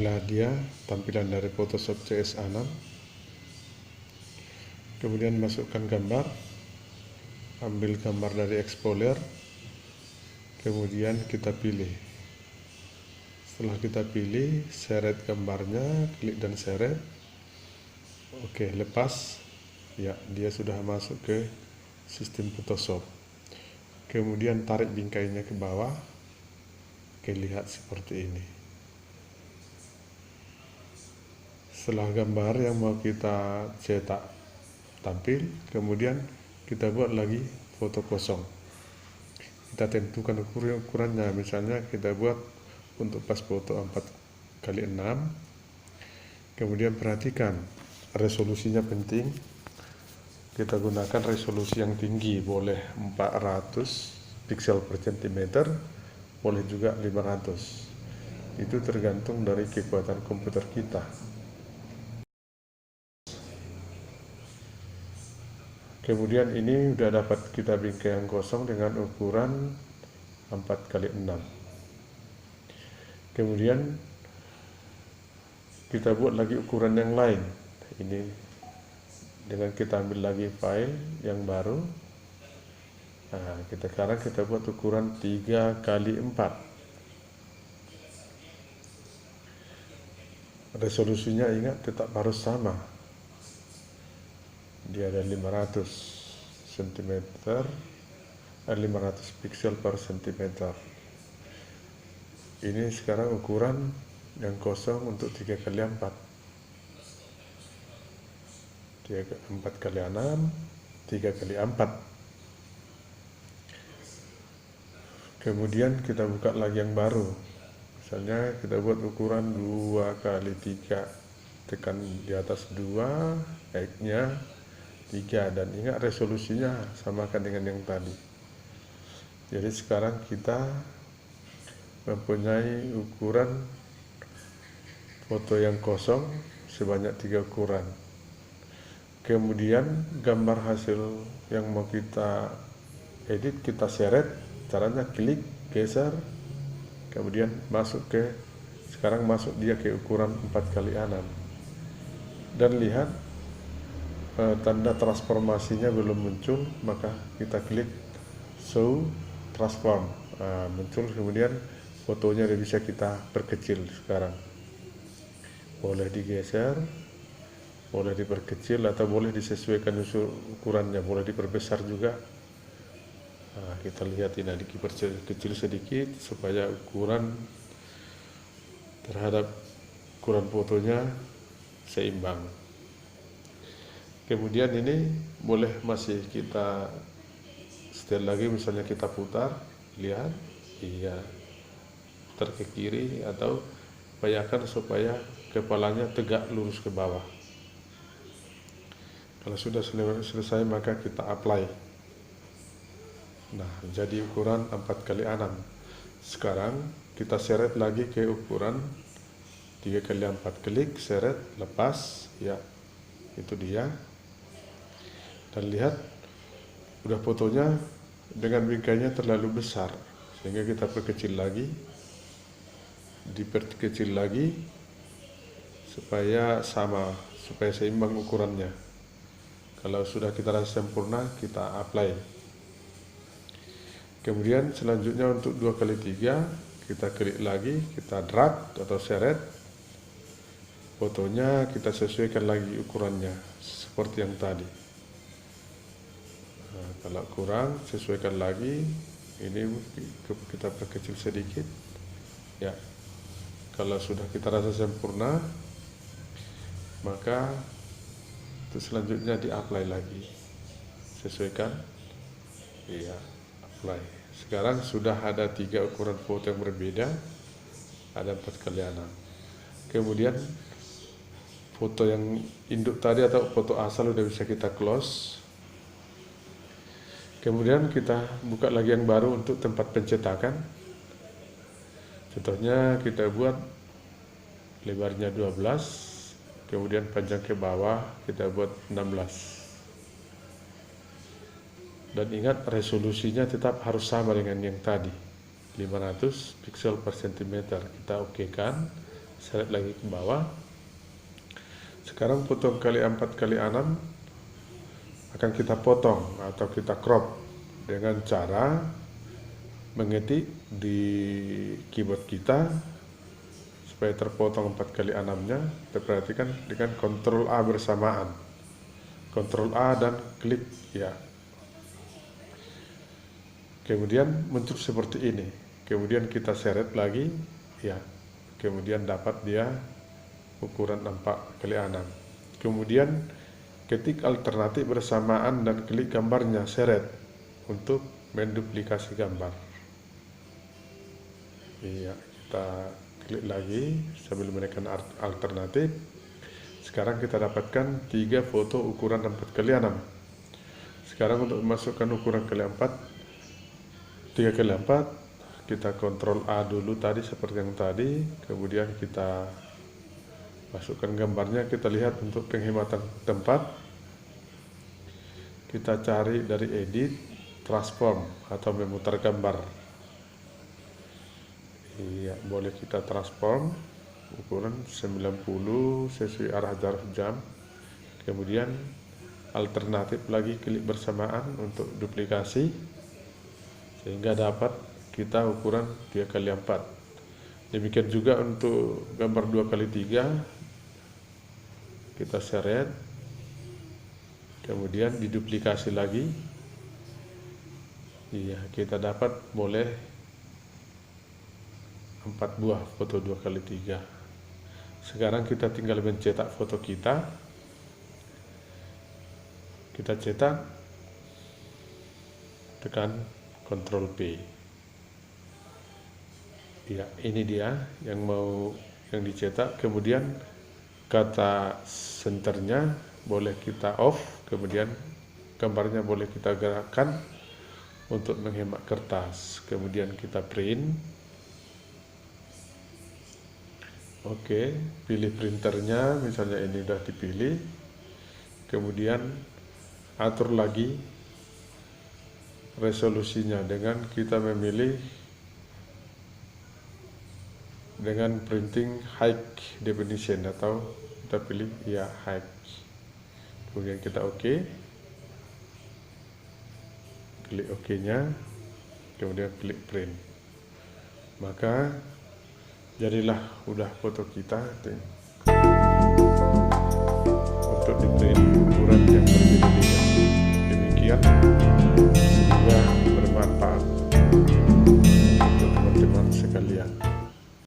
Inilah dia tampilan dari Photoshop CS6. Kemudian masukkan gambar, ambil gambar dari Explorer, kemudian kita pilih. Setelah kita pilih, seret gambarnya, klik dan seret. Oke, lepas. Ya, dia sudah masuk ke sistem Photoshop. Kemudian tarik bingkainya ke bawah. Oke, lihat seperti ini. Setelah gambar yang mau kita cetak tampil, kemudian kita buat lagi foto kosong. Kita tentukan ukurannya, misalnya kita buat untuk pas foto 4x6. Kemudian perhatikan resolusinya penting. Kita gunakan resolusi yang tinggi, boleh 400 pixel per centimeter, boleh juga 500. Itu tergantung dari kekuatan komputer kita. Kemudian ini sudah dapat kita bingkai yang kosong dengan ukuran 4x6. Kemudian kita buat lagi ukuran yang lain. Ini dengan kita ambil lagi file yang baru. Nah, sekarang kita buat ukuran 3x4. Resolusinya ingat tetap harus sama. Dia ada 500 cm, 500 pixel per centimeter. Ini sekarang ukuran yang kosong untuk 3x4. 4x6, 3x4. Kemudian kita buka lagi yang baru. Misalnya kita buat ukuran 2x3. Tekan di atas 2, X-nya 3, dan ingat resolusinya samakan dengan yang tadi. Jadi sekarang kita mempunyai ukuran foto yang kosong sebanyak 3 ukuran. Kemudian gambar hasil yang mau kita edit, kita seret. Caranya klik, geser, kemudian sekarang masuk dia ke ukuran 4x6. Dan lihat tanda transformasinya belum muncul, maka kita klik show transform. Muncul, kemudian fotonya bisa kita perkecil. Sekarang boleh digeser, boleh diperkecil, atau boleh disesuaikan ukurannya, boleh diperbesar juga. Kita lihat ini diperkecil sedikit supaya ukuran terhadap ukuran fotonya seimbang. Kemudian ini boleh masih kita setel lagi, misalnya kita putar, lihat, iya, putar ke kiri, atau upayakan supaya kepalanya tegak lurus ke bawah. Kalau sudah selesai maka kita apply. Nah, jadi ukuran 4x6. Sekarang kita seret lagi ke ukuran 3x4, klik, seret, lepas, ya, itu dia. Dan lihat, udah fotonya dengan bingkainya terlalu besar, sehingga kita perkecil lagi, diperkecil lagi, supaya seimbang ukurannya. Kalau sudah kita rasa sempurna, kita apply. Kemudian selanjutnya untuk 2x3, kita klik lagi, kita drag atau seret, fotonya kita sesuaikan lagi ukurannya, seperti yang tadi. Nah, kalau kurang, sesuaikan lagi. Ini kita perkecil sedikit. Ya, kalau sudah kita rasa sempurna, maka itu selanjutnya di-apply lagi. Sesuaikan. Iya, apply. Sekarang sudah ada 3 ukuran foto yang berbeda. Ada 4x6. Kemudian foto yang induk tadi atau foto asal sudah bisa kita close. Kemudian kita buka lagi yang baru untuk tempat pencetakan. Contohnya kita buat lebarnya 12, kemudian panjang ke bawah kita buat 16. Dan ingat resolusinya tetap harus sama dengan yang tadi, 500 pixel per centimeter. Kita okekan, seret lagi ke bawah. Sekarang potong kali 4 kali 6 akan kita potong atau kita crop dengan cara mengetik di keyboard kita supaya terpotong 4 kali 6-nya. Kita perhatikan dengan Ctrl A bersamaan, Ctrl A dan klik ya. Kemudian muncul seperti ini. Kemudian kita seret lagi ya. Kemudian dapat dia ukuran 4 kali 6. Kemudian ketik alternatif bersamaan dan klik gambarnya, seret untuk menduplikasi gambar. Iya, kita klik lagi sambil menekan alternatif. Sekarang kita dapatkan 3 foto ukuran 4 kali 6. Sekarang untuk memasukkan ukuran kali 4, 3 kali 4, kita Ctrl A dulu tadi seperti yang tadi, kemudian kita masukkan gambarnya. Kita lihat untuk penghematan tempat, kita cari dari edit, transform atau memutar gambar. Iya, boleh kita transform ukuran 90 sesuai arah jarak jam. Kemudian alternatif lagi klik bersamaan untuk duplikasi sehingga dapat kita ukuran 3 kali 4. Demikian juga untuk gambar 2 kali 3, kita seret, kemudian diduplikasi lagi. Iya, kita dapat boleh 4 buah foto 2 kali 3. Sekarang kita tinggal mencetak foto kita. Kita cetak, tekan Ctrl P. Ya, ini dia yang dicetak. Kemudian kata senternya boleh kita off, kemudian gambarnya boleh kita gerakkan untuk menghemat kertas. Kemudian kita print. Oke, pilih printernya, misalnya ini sudah dipilih. Kemudian atur lagi resolusinya dengan kita memilih dengan printing high definition atau kita pilih ya high. Kemudian kita oke, klik OK nya, kemudian klik print. Maka jadilah udah foto kita untuk di print ukuran yang berbeda-beda. Demikian, semoga